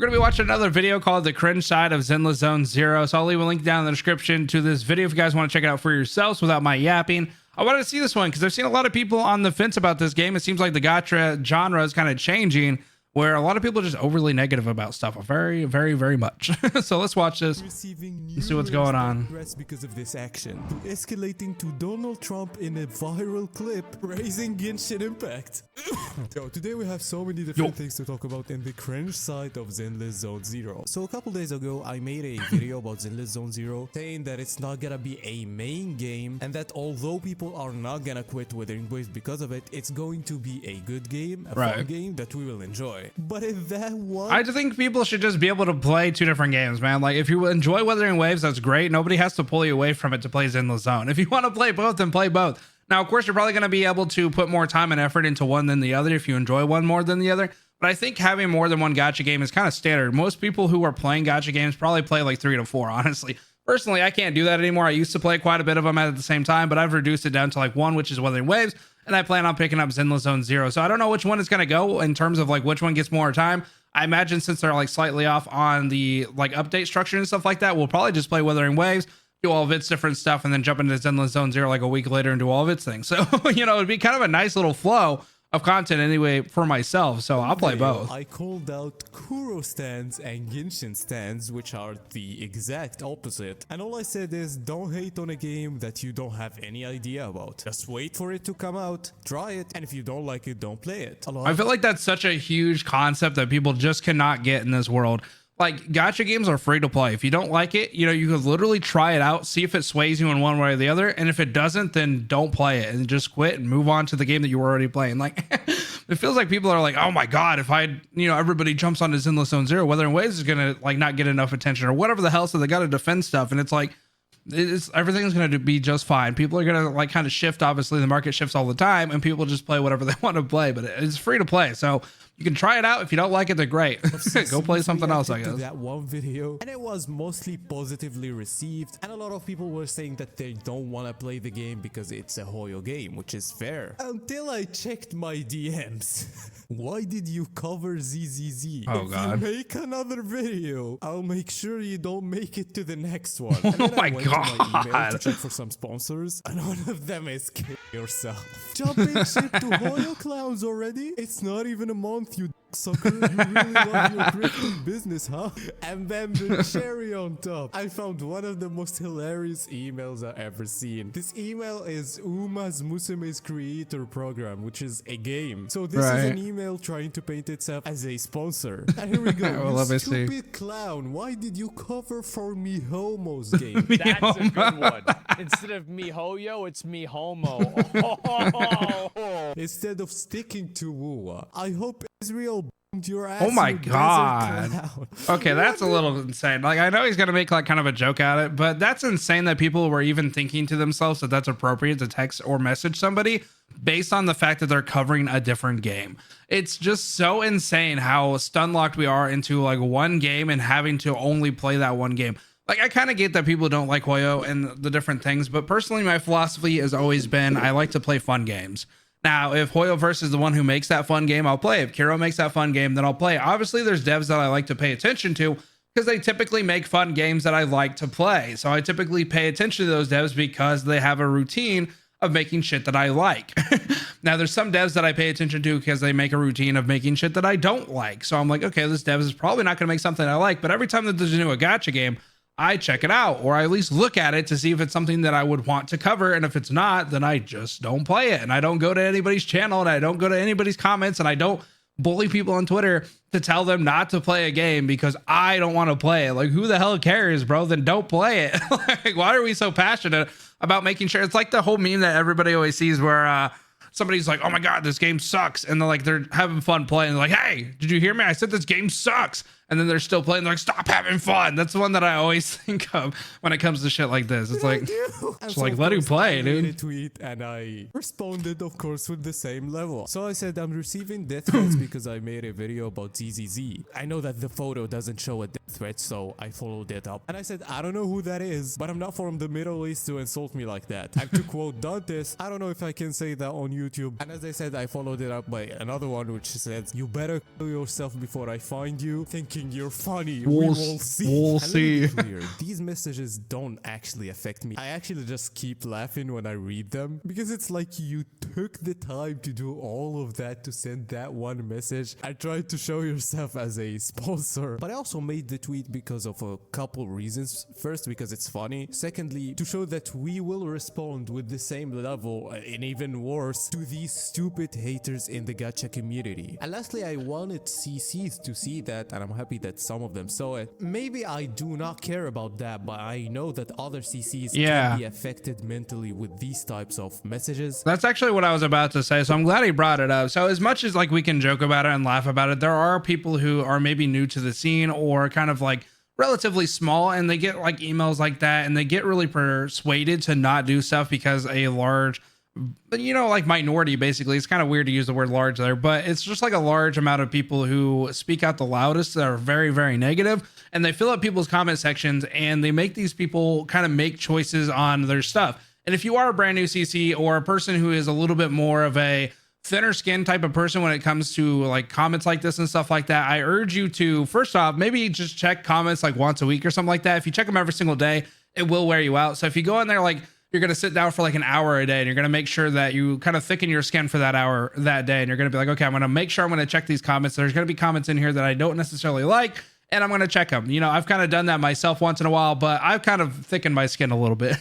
We're going to be watching another video called The Cringe Side of Zenless Zone Zero. So I'll leave a link down in the description to this video if you guys want to check it out for yourselves without my yapping. I wanted to see this one because I've seen a lot of people on the fence about this game. It seems like the gacha genre is kind of changing, where a lot of people are just overly negative about stuff very, very, very much. So let's watch this and see what's going on. Because of this action, escalating to Donald Trump in a viral clip, raising Genshin Impact. So today we have so many different things to talk about in the cringe side of Zenless Zone Zero. So a couple days ago, I made a video about Zenless Zone Zero, saying that it's not gonna be a main game, and that although people are not gonna quit Wuthering Waves because of it, it's going to be a good game, a fun game that we will enjoy. But if that was, I just think people should just be able to play two different games, man. Like, if you enjoy Wuthering Waves, that's great. Nobody has to pull you away from it to play Zenless Zone. If you want to play both, then play both. Now, of course, you're probably going to be able to put more time and effort into one than the other if you enjoy one more than the other. But I think having more than one gacha game is kind of standard. Most people who are playing gacha games probably play like 3 to 4, honestly. Personally, I can't do that anymore. I used to play quite a bit of them at the same time, but I've reduced it down to like one, which is Wuthering Waves, and I plan on picking up Zenless Zone Zero. So I don't know which one is going to go in terms of like which one gets more time. I imagine since they're like slightly off on the like update structure and stuff like that, we'll probably just play Wuthering Waves, do all of its different stuff, and then jump into Zenless Zone Zero like a week later and do all of its things. So, you know, it'd be kind of a nice little flow of content anyway for myself, so I'll play both. I called out Kuro stands and Genshin stands, which are the exact opposite, and all I said is don't hate on a game that you don't have any idea about. Just wait for it to come out, try it, and if you don't like it, don't play it. I feel like that's such a huge concept that people just cannot get in this world. Like, gacha games are free to play. If you don't like it, you know, you could literally try it out, see if it sways you in one way or the other. And if it doesn't, then don't play it and just quit and move on to the game that you were already playing. Like, it feels like people are like, oh my God, if everybody jumps onto Zenless Zone Zero, Wuthering Waves is going to like not get enough attention or whatever the hell. So they got to defend stuff. And it's like, everything's going to be just fine. People are going to like kind of shift. Obviously the market shifts all the time and people just play whatever they want to play, but it's free to play. So you can try it out. If you don't like it, they're great. Go play something else, I guess. That one video, and it was mostly positively received, and a lot of people were saying that they don't want to play the game because it's a Hoyo game, which is fair. Until I checked my DMs. Why did you cover ZZZ? Oh God. If you make another video, I'll make sure you don't make it to the next one. Oh my God. To my email to check for some sponsors, and one of them is kill yourself. Jumping ship to Hoyo clowns already? It's not even a month, you sucker. You really love your crypto business, huh? And then the cherry on top, I found one of the most hilarious emails I've ever seen. This email is Uma's Musume's creator program, which is a game. So this is an email trying to paint itself as a sponsor. And here we go. Well, let me see. Stupid clown, why did you cover for Me Homo's game? That's a good one. Instead of Me Hoyo, it's Me Homo. Instead of sticking to Wua, I hope Israel bombed your ass. Oh my God. Okay, that's a little insane. Like, I know he's gonna make like kind of a joke out of it, but that's insane that people were even thinking to themselves that that's appropriate to text or message somebody based on the fact that they're covering a different game. It's just so insane how stun locked we are into like one game and having to only play that one game. Like, I kind of get that people don't like Hoyo and the different things, but personally my philosophy has always been I like to play fun games. Now, if hoyoverse is the one who makes that fun game, I'll play. If Kiro makes that fun game, then I'll play. Obviously, there's devs that I like to pay attention to because they typically make fun games that I like to play. So I typically pay attention to those devs because they have a routine of making shit that I like. Now, there's some devs that I pay attention to because they make a routine of making shit that I don't like. So I'm like, okay, this dev is probably not going to make something I like. But every time that there's a new gacha game, I check it out, or I at least look at it to see if it's something that I would want to cover. And if it's not, then I just don't play it. And I don't go to anybody's channel, and I don't go to anybody's comments, and I don't bully people on Twitter to tell them not to play a game because I don't want to play it. Like, who the hell cares, bro? Then don't play it. Like, why are we so passionate about making sure? It's like the whole meme that everybody always sees where somebody's like, oh my God, this game sucks. And they're having fun playing. They're like, hey, did you hear me? I said this game sucks. And then they're still playing. They're like, stop having fun. That's the one that I always think of when it comes to shit like this. It's like, just like, let him play, dude. I tweet and I responded, of course, with the same level. So I said, I'm receiving death threats because I made a video about ZZZ. I know that the photo doesn't show a death threat, so I followed it up. And I said, I don't know who that is, but I'm not from the Middle East to insult me like that. And to quote Dantes, I don't know if I can say that on YouTube. And as I said, I followed it up by another one, which says, you better kill yourself before I find you. Thinking joking, you're funny. We'll We will see. we'll And let me be see. clear, these messages don't actually affect me. I actually just keep laughing when I read them because it's like you took the time to do all of that to send that one message and tried to show yourself as a sponsor. But I also made the tweet because of a couple reasons. First, because it's funny. Secondly, to show that we will respond with the same level and even worse to these stupid haters in the gacha community. And lastly, I wanted CCs to see that, and I'm happy that some of them saw it. Maybe I do not care about that, but I know that other CCs can be affected mentally with these types of messages. That's actually what I was about to say. So I'm glad he brought it up. So as much as like we can joke about it and laugh about it, there are people who are maybe new to the scene or kind of like relatively small, and they get like emails like that and they get really persuaded to not do stuff because a large, you know, like minority, basically, it's kind of weird to use the word large there, but it's just like a large amount of people who speak out the loudest that are very, very negative, and they fill up people's comment sections and they make these people kind of make choices on their stuff. And if you are a brand new CC or a person who is a little bit more of a thinner skin type of person when it comes to like comments like this and stuff like that, I urge you to, first off, maybe just check comments like once a week or something like that. If you check them every single day, it will wear you out. So if you go in there, like you're going to sit down for like an hour a day and you're going to make sure that you kind of thicken your skin for that hour that day. And you're going to be like, okay, I'm going to make sure I'm going to check these comments. There's going to be comments in here that I don't necessarily like, and I'm going to check them. You know, I've kind of done that myself once in a while, but I've kind of thickened my skin a little bit.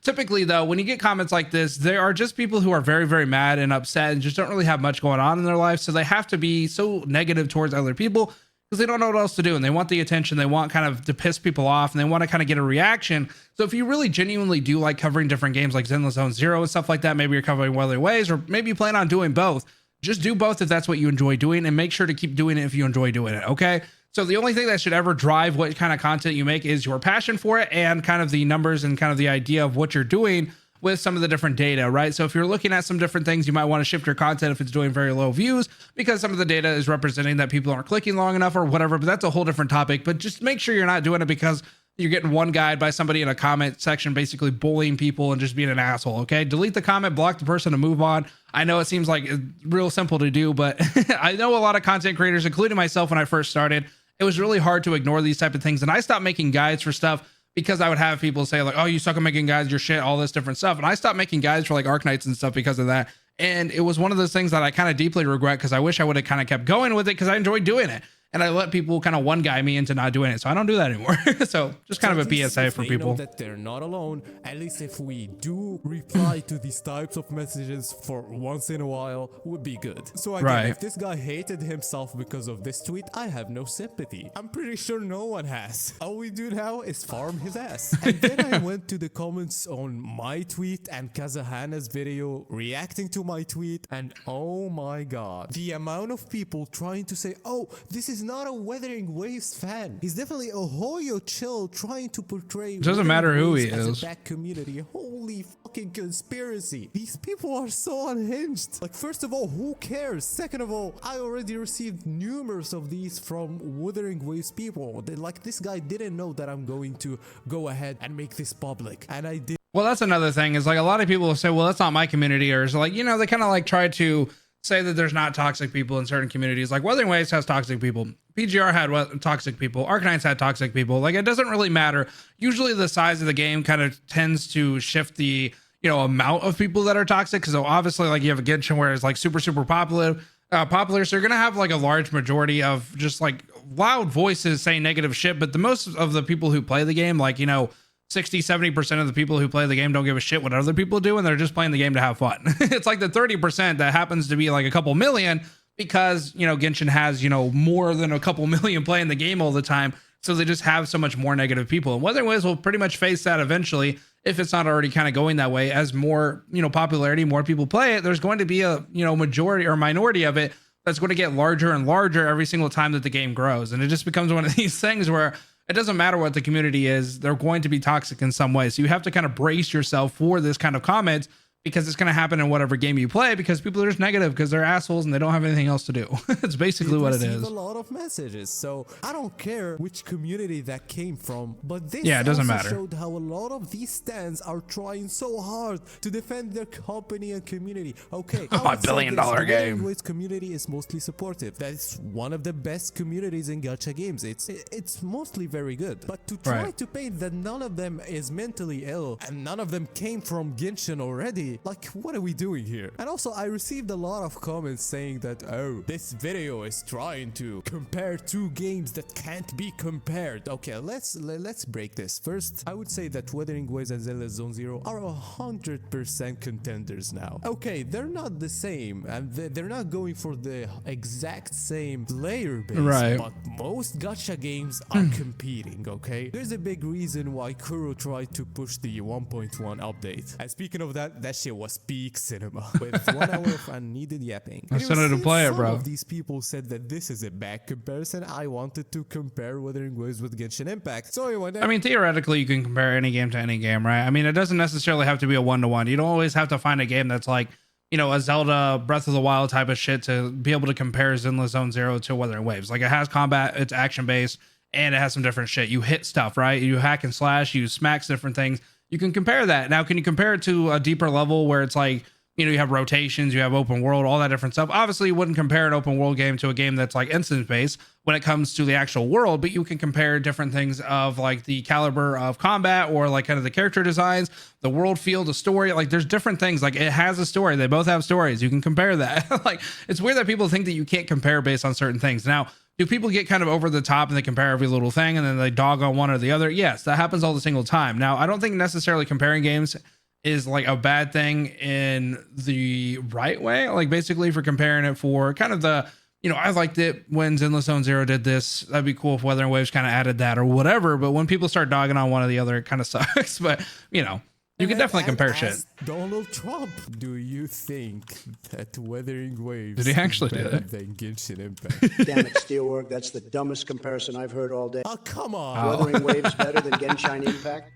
Typically though, when you get comments like this, there are just people who are very, very mad and upset and just don't really have much going on in their life. So they have to be so negative towards other people because they don't know what else to do. And they want the attention. They want kind of to piss people off, and they want to kind of get a reaction. So if you really genuinely do like covering different games like Zenless Zone Zero and stuff like that, maybe you're covering Weather Ways, or maybe you plan on doing both. Just do both if that's what you enjoy doing, and make sure to keep doing it if you enjoy doing it. Okay. So the only thing that should ever drive what kind of content you make is your passion for it and kind of the numbers and kind of the idea of what you're doing with some of the different data, right? So if you're looking at some different things, you might want to shift your content if it's doing very low views because some of the data is representing that people aren't clicking long enough or whatever, but that's a whole different topic. But just make sure you're not doing it because you're getting one guide by somebody in a comment section basically bullying people and just being an asshole. Okay, delete the comment, block the person, and move on. I know it seems like it's real simple to do, but I know a lot of content creators, including myself when I first started, it was really hard to ignore these type of things. And I stopped making guides for stuff because I would have people say like, oh, you suck at making guides, you're shit, all this different stuff. And I stopped making guides for like Arknights and stuff because of that. And it was one of those things that I kind of deeply regret because I wish I would have kind of kept going with it because I enjoyed doing it. And I let people kind of one guy me into not doing it. So I don't do that anymore. So just kind of a PSA for people. Know that they're not alone. At least if we do reply to these types of messages for once in a while, would be good. So again, if this guy hated himself because of this tweet, I have no sympathy. I'm pretty sure no one has. All we do now is farm his ass. And then I went to the comments on my tweet and Kazahana's video reacting to my tweet. And oh my god, the amount of people trying to say, oh, this is not a Wuthering Waves fan. He's definitely a Hoyo chill trying to portray. It doesn't matter who he is. That community. Holy fucking conspiracy. These people are so unhinged. Like, first of all, who cares? Second of all, I already received numerous of these from Wuthering Waves people. Like, this guy didn't know that I'm going to go ahead and make this public. And I did. Well, that's another thing is like a lot of people will say, well, that's not my community, or it's like, you know, they kind of like try to say that there's not toxic people in certain communities. Like Wuthering Waves has toxic people. PGR had toxic people. Arknights had toxic people. Like, it doesn't really matter. Usually the size of the game kind of tends to shift the, you know, amount of people that are toxic. Because obviously, like, you have a Genshin where it's like super, super popular. So you're going to have like a large majority of just like loud voices saying negative shit. But the most of the people who play the game, like, you know, 60-70% of the people who play the game don't give a shit what other people do, and they're just playing the game to have fun. It's like the 30% that happens to be like a couple million because, you know, Genshin has, you know, more than a couple million playing the game all the time, so they just have so much more negative people. And Wuthering Waves will pretty much face that eventually, if it's not already kind of going that way. As more, you know, popularity, more people play it, there's going to be a, you know, majority or minority of it that's going to get larger and larger every single time that the game grows. And it just becomes one of these things where it doesn't matter what the community is, they're going to be toxic in some way. So you have to kind of brace yourself for this kind of comments because it's going to happen in whatever game you play, because people are just negative because they're assholes and they don't have anything else to do. It's basically what it is. A lot of messages, so I don't care which community that came from, but this it doesn't also matter. showed how a lot of these stands are trying so hard to defend their company and community. Okay, my $1 billion game. Wuthering community is mostly supportive. That's one of the best communities in gacha games. It's mostly very good, but to try to paint that none of them is mentally ill and none of them came from Genshin already, like, what are we doing here? And also, I received a lot of comments saying that, oh, this video is trying to compare two games that can't be compared. Okay, let's break this. First, I would say that Wuthering Waves and Zenless Zone Zero are 100% contenders now. Okay, they're not the same, and they're not going for the exact same player base, but most gacha games are competing, okay? There's a big reason why Kuro tried to push the 1.1 update. And speaking of that shit was peak cinema with 1 hour of unneeded yapping. I started to play it, bro. Some of these people said that this is a bad comparison. I wanted to compare Wuthering Waves with Genshin Impact. So I mean, theoretically, you can compare any game to any game, right? I mean, it doesn't necessarily have to be a 1-to-1. You don't always have to find a game that's like, you know, a Zelda Breath of the Wild type of shit to be able to compare Zenless Zone Zero to Wuthering Waves. Like, it has combat, it's action based, and it has some different shit. You hit stuff, right? You hack and slash, you smacks different things. You can compare that. Now, can you compare it to a deeper level where it's like, you know, you have rotations, you have open world, all that different stuff? Obviously, you wouldn't compare an open world game to a game that's like instance based when it comes to the actual world, but you can compare different things of like the caliber of combat or like kind of the character designs, the world feel, the story. Like, there's different things. Like, it has a story. They both have stories. You can compare that. Like, it's weird that people think that you can't compare based on certain things. Now, do people get kind of over the top and they compare every little thing and then they dog on one or the other? Yes, that happens all the single time. Now, I don't think necessarily comparing games is like a bad thing in the right way. Like, basically for comparing it for kind of the, you know, I liked it when Zenless Zone Zero did this. That'd be cool if Wuthering Waves kind of added that or whatever. But when people start dogging on one or the other, it kind of sucks. But, you know, you can definitely compare shit. Donald Trump, do you think that Wuthering Waves did he actually do better that? than Genshin Impact? Damn it, Steelwork, that's the dumbest comparison I've heard all day. Oh, come on. Wuthering Waves better than Genshin Impact?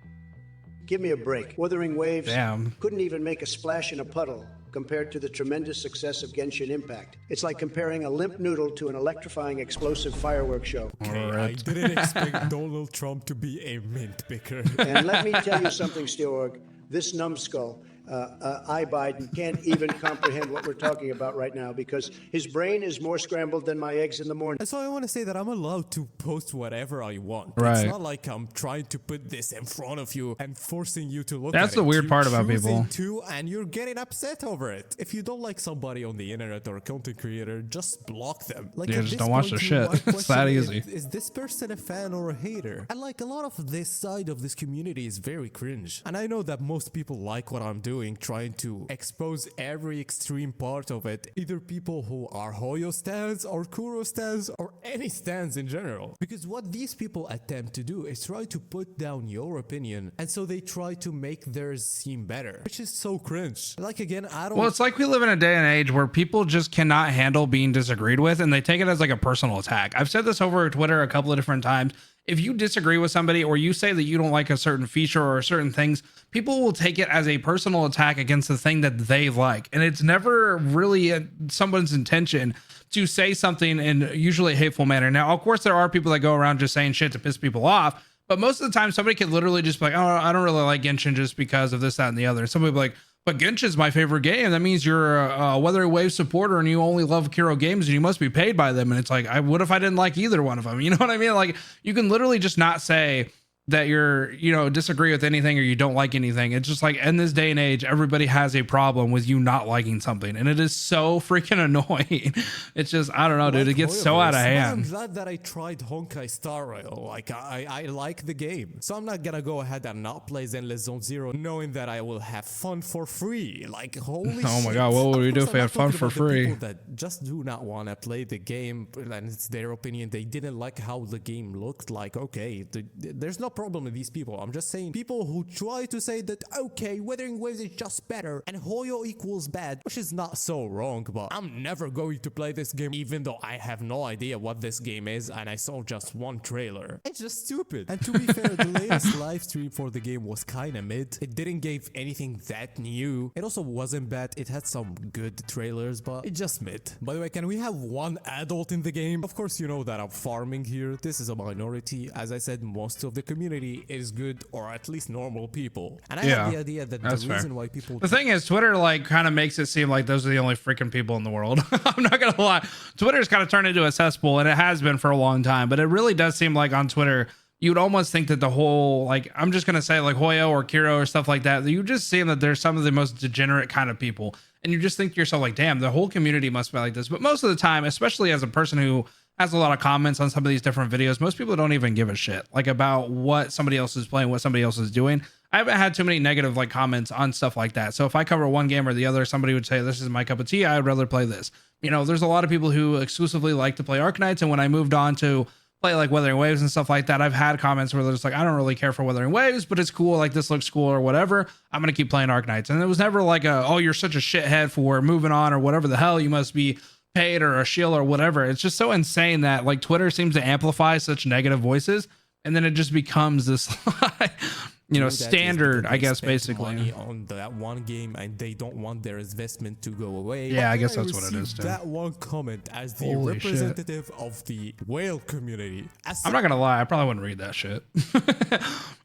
Give me a break. Wuthering Waves couldn't even make a splash in a puddle compared to the tremendous success of Genshin Impact. It's like comparing a limp noodle to an electrifying explosive fireworks show. Okay, I didn't expect Donald Trump to be a mint picker. And let me tell you something, Steelwork. This numbskull, I Biden, can't even comprehend what we're talking about right now because his brain is more scrambled than my eggs in the morning. And so I want to say that I'm allowed to post whatever I want. Right. It's not like I'm trying to put this in front of you and forcing you to look at it. That's the weird part about people. And you're getting upset over it. If you don't like somebody on the internet or a content creator, just block them. Like, yeah, just don't watch their shit. It's that easy. Is this person a fan or a hater? And like, a lot of this side of this community is very cringe. And I know that most people like what I'm doing, trying to expose every extreme part of it. Either people who are Hoyo stands or Kuro stands or any stands in general. Because what these people attempt to do is try to put down your opinion, and so they try to make theirs seem better, which is so cringe. Like, again, I don't... Well, it's like we live in a day and age where people just cannot handle being disagreed with and they take it as like a personal attack. I've said this over Twitter a couple of different times. If you disagree with somebody or you say that you don't like a certain feature or certain things, people will take it as a personal attack against the thing that they like. And it's never really someone's intention to say something in usually a hateful manner. Now, of course, there are people that go around just saying shit to piss people off. But most of the time, somebody could literally just be like, oh, I don't really like Genshin just because of this, that, and the other. And somebody will be like, but Genshin's my favorite game. That means you're a Wuthering Waves supporter and you only love Kuro games and you must be paid by them. And it's like, what if I didn't like either one of them? You know what I mean? Like, you can literally just not say that you're, you know, disagree with anything or you don't like anything. It's just like, in this day and age, everybody has a problem with you not liking something. And it is so freaking annoying. It's just, I don't know, dude. It gets so out of hand. I'm glad that I tried Honkai Star Rail. Like, I like the game. So I'm not gonna go ahead and not play Zenless Zone Zero knowing that I will have fun for free. Like, holy shit. Oh my God, what would we do if we had fun for free? People that just do not want to play the game, and it's their opinion. They didn't like how the game looked. Like, okay, there's no problem with these people. I'm just saying people who try to say that, okay, Wuthering Waves is just better and Hoyo equals bad, which is not so wrong, but I'm never going to play this game even though I have no idea what this game is and I saw just one trailer. It's just stupid. And to be fair, the latest live stream for the game was kinda mid. It didn't give anything that new. It also wasn't bad. It had some good trailers, but it just mid. By the way, can we have one adult in the game? Of course, you know that I'm farming here. This is a minority. As I said, most of the community is good or at least normal people. And I have the idea that the reason why people... The thing is, Twitter like kind of makes it seem like those are the only freaking people in the world. I'm not gonna lie. Twitter's kind of turned into a cesspool, and it has been for a long time, but it really does seem like on Twitter, you would almost think that the whole, like, I'm just going to say like Hoyo or Kiro or stuff like that, you just see that there's some of the most degenerate kind of people. And you just think to yourself like, damn, the whole community must be like this. But most of the time, especially as a person who has a lot of comments on some of these different videos, most people don't even give a shit like about what somebody else is playing, what somebody else is doing. I haven't had too many negative like comments on stuff like that. So if I cover one game or the other, somebody would say, this is my cup of tea, I'd rather play this. You know, there's a lot of people who exclusively like to play Arknights. And when I moved on to play like Wuthering Waves and stuff like that, I've had comments where they're just like, I don't really care for Wuthering Waves, but it's cool, like this looks cool or whatever, I'm gonna keep playing Arknights. And it was never like a, oh, you're such a shithead for moving on or whatever the hell, you must be paid or a shield or whatever. It's just so insane that like Twitter seems to amplify such negative voices, and then it just becomes this you know, standard, I guess, basically money on that one game and they don't want their investment to go away. Yeah, I guess that's what it is too. That one comment as the representative of the whale community. I'm not gonna lie, I probably wouldn't read that shit.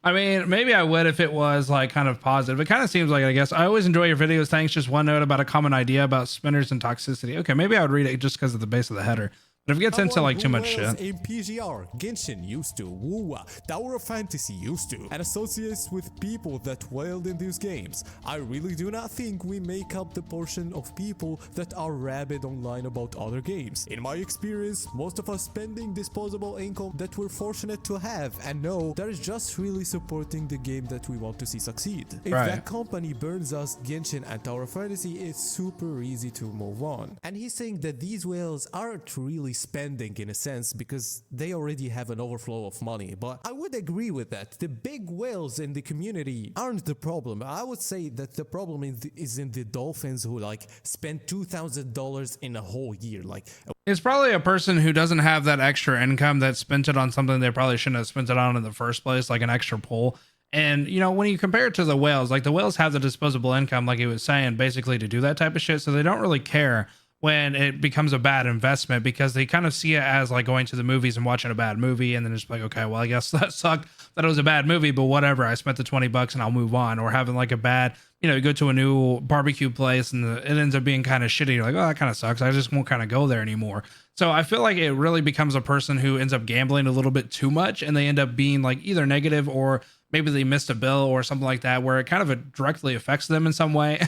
I mean, maybe I would if it was like kind of positive. It kind of seems like, I guess, I always enjoy your videos, thanks, just one note about a common idea about spinners and toxicity. Okay, maybe I would read it just because of the base of the header. But if it gets into like too much shit. In PGR, Genshin used to, Wuwa, Tower of Fantasy used to, and associates with people that wailed in these games. I really do not think we make up the portion of people that are rabid online about other games. In my experience, most of us spending disposable income that we're fortunate to have and know that is just really supporting the game that we want to see succeed. If that company burns us Genshin and Tower of Fantasy, it's super easy to move on. And he's saying that these whales aren't really spending in a sense because they already have an overflow of money, but I would agree with that. The big whales in the community aren't the problem. I would say that the problem is in the Dolphins who like spend $2,000 in a whole year. Like, it's probably a person who doesn't have that extra income that spent it on something they probably shouldn't have spent it on in the first place, like an extra pull. And, you know, when you compare it to the whales, like the whales have the disposable income, like he was saying, basically to do that type of shit. So they don't really care when it becomes a bad investment because they kind of see it as like going to the movies and watching a bad movie. And then it's like, okay, well, I guess that sucked that it was a bad movie, but whatever, I spent the $20 and I'll move on. Or having like a bad, you know, you go to a new barbecue place and it ends up being kind of shitty. You're like, oh, that kind of sucks. I just won't kind of go there anymore. So I feel like it really becomes a person who ends up gambling a little bit too much and they end up being like either negative or maybe they missed a bill or something like that, where it kind of directly affects them in some way.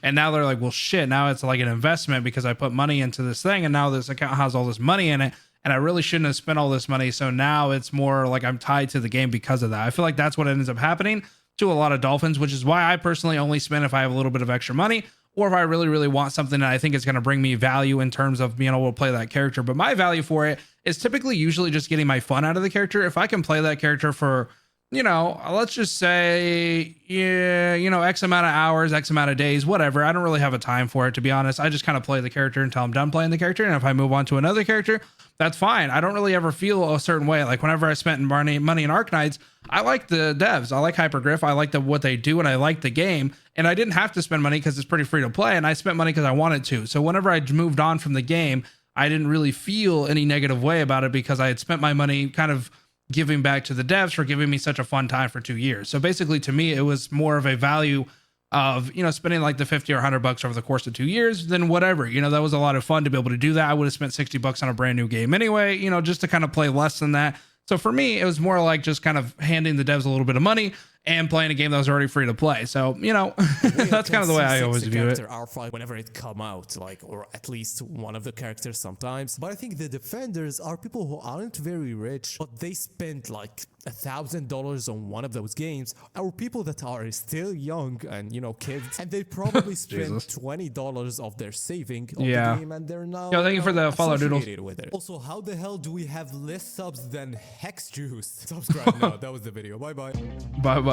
And now they're like, well, shit, now it's like an investment because I put money into this thing and now this account has all this money in it and I really shouldn't have spent all this money. So now it's more like I'm tied to the game because of that. I feel like that's what ends up happening to a lot of Dolphins, which is why I personally only spend if I have a little bit of extra money or if I really, really want something that I think is going to bring me value in terms of being able to play that character. But my value for it is typically usually just getting my fun out of the character. If I can play that character for, you know, let's just say, yeah, you know, X amount of hours, X amount of days, whatever. I don't really have a time for it, to be honest. I just kind of play the character until I'm done playing the character. And if I move on to another character, that's fine. I don't really ever feel a certain way. Like whenever I spent money in Arknights, I like the devs. I like Hypergriff. I like what they do and I like the game. And I didn't have to spend money because it's pretty free to play. And I spent money because I wanted to. So whenever I moved on from the game, I didn't really feel any negative way about it because I had spent my money kind of giving back to the devs for giving me such a fun time for 2 years. So basically to me, it was more of a value of, you know, spending like the 50 or $100 over the course of 2 years than whatever, you know, that was a lot of fun to be able to do that. I would have spent $60 on a brand new game anyway, you know, just to kind of play less than that. So for me, it was more like just kind of handing the devs a little bit of money and playing a game that was already free to play. So, you know, that's kind of the way I always view it. Alpha whenever it come out, like, or at least one of the characters sometimes. But I think the defenders are people who aren't very rich, but they spent like $1,000 on one of those games, or people that are still young and, you know, kids, and they probably spent $20 of their saving on the game, and they're now thank you for the follow, Doodles. With it. Also, how the hell do we have less subs than Hex Juice? Subscribe now. That was the video. Bye bye. Bye bye.